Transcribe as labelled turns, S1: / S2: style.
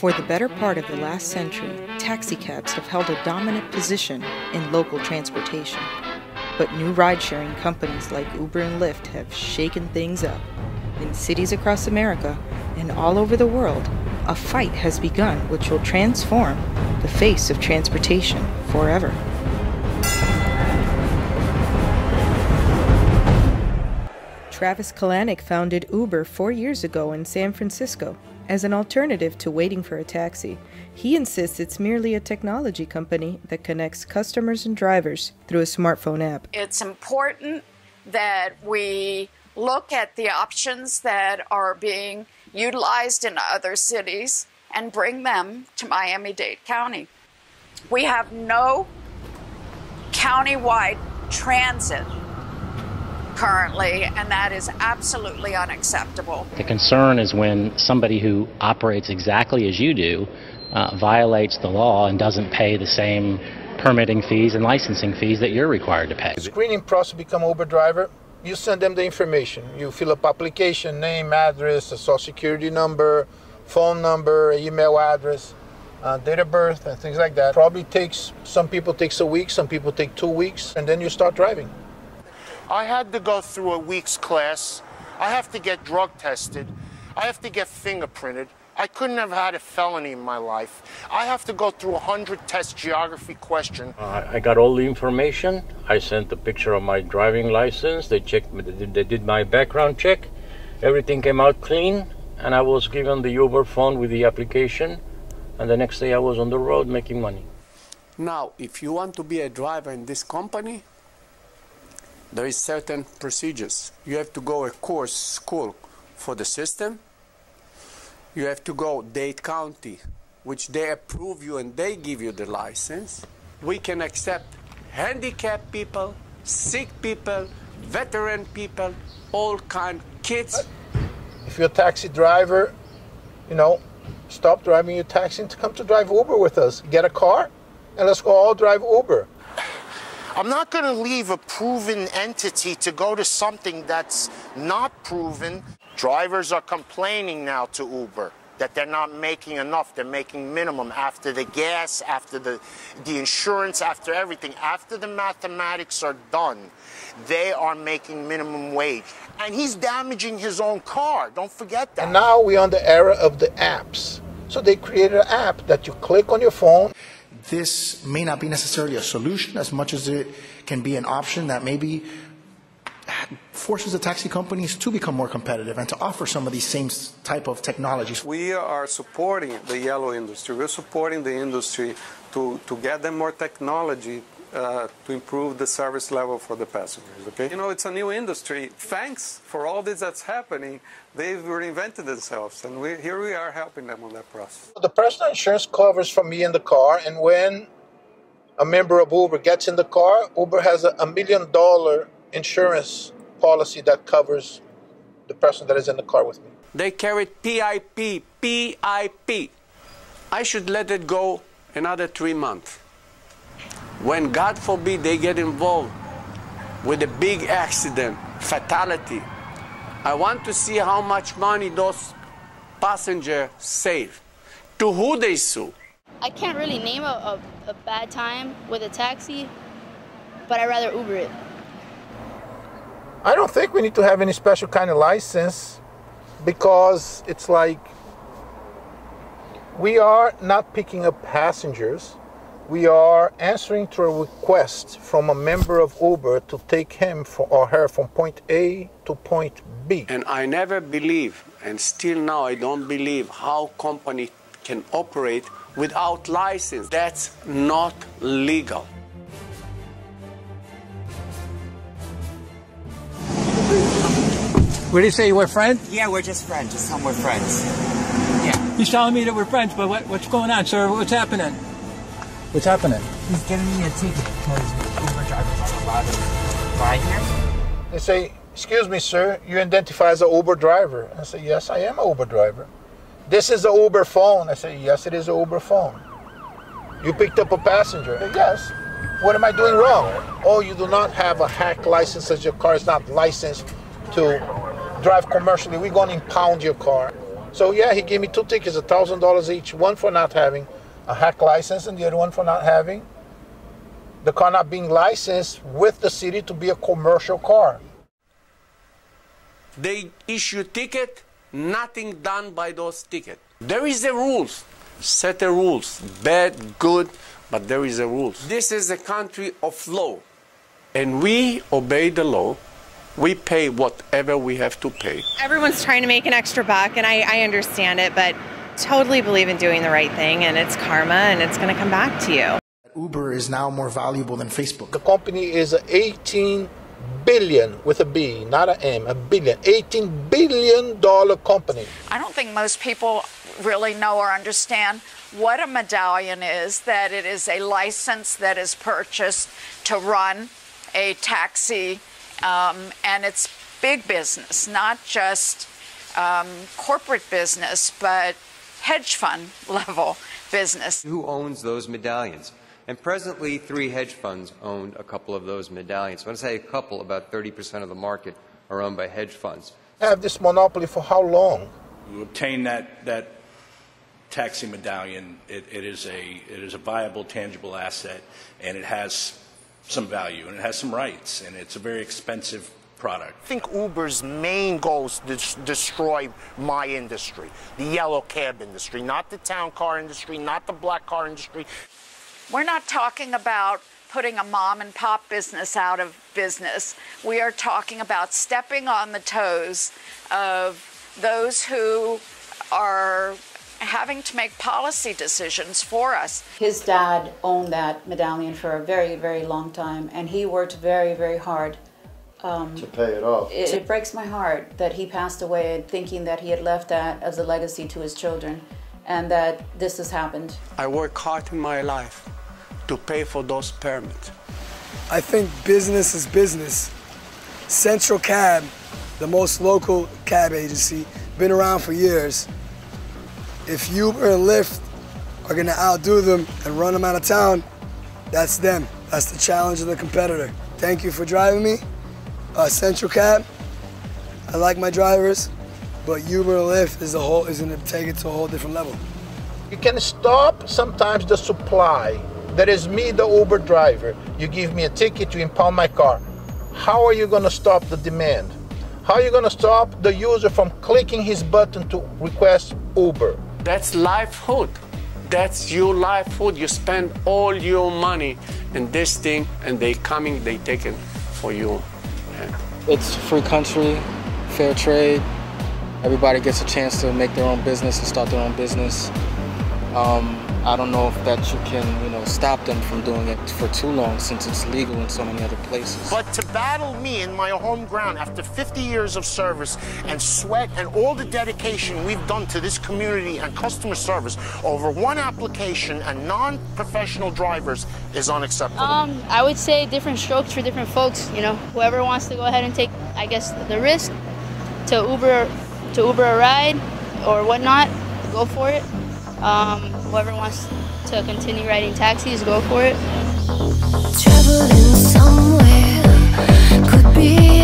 S1: For the better part of the last century, taxicabs have held a dominant position in local transportation. But new ride-sharing companies like Uber and Lyft have shaken things up. In cities across America and all over the world, a fight has begun which will transform the face of transportation forever. Travis Kalanick founded Uber 4 years ago in San Francisco. As an alternative to waiting for a taxi, he insists it's merely a technology company that connects customers and drivers through a smartphone app.
S2: It's important that we look at the options that are being utilized in other cities and bring them to Miami-Dade County. We have no countywide transit currently, and that is absolutely unacceptable.
S3: The concern is when somebody who operates exactly as you do violates the law and doesn't pay the same permitting fees and licensing fees that you're required to pay.
S4: The screening process to become Uber driver, you send them the information. You fill up application, name, address, a social security number, phone number, email address, date of birth, and things like that. Probably takes, some people takes a week, some people take 2 weeks, and then you start driving.
S5: I had to go through a week's class. I have to get drug tested. I have to get fingerprinted. I couldn't have had a felony in my life. I have to go through 100 test geography question.
S6: I got all the information. I sent a picture of my driving license. They checked, they did my background check. Everything came out clean, and I was given the Uber phone with the application. And the next day I was on the road making money.
S7: Now, if you want to be a driver in this company, there is certain procedures. You have to go a course school for the system. You have to go Dade County, which they approve you and they give you the license. We can accept handicapped people, sick people, veteran people, all kind kids.
S4: If you're a taxi driver, you know, stop driving your taxi and come to drive Uber with us. Get a car and let's go all drive Uber.
S5: I'm not going to leave a proven entity to go to something that's not proven. Drivers are complaining now to Uber that they're not making enough. They're making minimum after the gas, after the insurance, after everything. After the mathematics are done, they are making minimum wage. And he's damaging his own car. Don't forget that.
S4: And now we're on the era of the apps. So they created an app that you click on your phone.
S8: This may not be necessarily a solution as much as it can be an option that maybe forces the taxi companies to become more competitive and to offer some of these same type of technologies.
S9: We are supporting the yellow industry. We're supporting the industry to get them more technology to improve the service level for the passengers, okay? You know, it's a new industry. Thanks for all this that's happening. They've reinvented themselves, and here we are helping them on that process.
S4: The personal insurance covers for me in the car, and when a member of Uber gets in the car, Uber has a $1 million insurance policy that covers the person that is in the car with me.
S7: They carried PIP. I should let it go another 3 months. When, God forbid, they get involved with a big accident, fatality, I want to see how much money those passengers save. To who they sue?
S10: I can't really name a bad time with a taxi, but I'd rather Uber it.
S4: I don't think we need to have any special kind of license because it's like we are not picking up passengers. We are answering to a request from a member of Uber to take him or her from point A to point B.
S7: And I never believe, and still now I don't believe, how company can operate without license. That's not legal.
S11: What did he say, you were friends?
S12: Yeah, we're just friends. Just tell him we're friends. Yeah.
S11: He's telling me that we're friends, but what's going on, sir? What's happening? What's happening?
S12: He's giving me a ticket because Uber drivers aren't allowed to ride here.
S4: They say, excuse me, sir, you identify as an Uber driver. I say, yes, I am an Uber driver. This is an Uber phone. I say, yes, it is an Uber phone. You picked up a passenger. I say, yes. What am I doing wrong? Oh, you do not have a hack license as your car is not licensed to drive commercially. We're going to impound your car. So yeah, he gave me 2 tickets, $1,000 each, one for not having a hack license and the other one for not having the car not being licensed with the city to be a commercial car.
S7: They issue ticket, nothing done by those tickets. There is the rules, set the rules, bad, good, but there is a rules. This is a country of law, and we obey the law. We pay whatever we have to pay.
S13: Everyone's trying to make an extra buck, and I understand it, but totally believe in doing the right thing, and it's karma, and it's going to come back to you.
S8: Uber is now more valuable than Facebook.
S4: The company is an 18 billion with a B, not an M, a billion, $18 billion company.
S2: I don't think most people really know or understand what a medallion is, that it is a license that is purchased to run a taxi, and it's big business, not just corporate business, but hedge fund level business.
S14: Who owns those medallions? And presently, 3 hedge funds own a couple of those medallions. When I say a couple, about 30% of the market are owned by hedge funds.
S4: Have this monopoly for how long?
S15: You obtain that taxi medallion. It is a viable, tangible asset, and it has some value, and it has some rights, and it's a very expensive product.
S5: I think Uber's main goal is to destroy my industry, the yellow cab industry, not the town car industry, not the black car industry.
S2: We're not talking about putting a mom and pop business out of business. We are talking about stepping on the toes of those who are having to make policy decisions for us.
S16: His dad owned that medallion for a very, very long time, and he worked very, very hard
S17: to pay it off.
S16: It breaks my heart that he passed away thinking that he had left that as a legacy to his children, and that this has happened.
S7: I work hard in my life to pay for those permits.
S18: I think business is business. Central Cab, the most local cab agency, been around for years. If Uber and Lyft are gonna outdo them and run them out of town, that's them. That's the challenge of the competitor. Thank you for driving me. Central Cab, I like my drivers, but Uber and Lyft is gonna take it to a whole different level.
S4: You can stop sometimes the supply. That is me, the Uber driver. You give me a ticket, you impound my car. How are you gonna stop the demand? How are you gonna stop the user from clicking his button to request Uber?
S7: That's livelihood. That's your livelihood. You spend all your money in this thing, and they take it for you.
S12: It's a free country, fair trade. Everybody gets a chance to make their own business and start their own business. I don't know if that you can, stop them from doing it for too long, since it's legal in so many other places.
S5: But to battle me in my home ground after 50 years of service and sweat and all the dedication we've done to this community and customer service over one application and non-professional drivers is unacceptable.
S10: I would say different strokes for different folks. Whoever wants to go ahead and take, I guess, the risk to Uber a ride or whatnot, go for it. Whoever wants to continue riding taxis, go for it.
S19: Traveling somewhere could be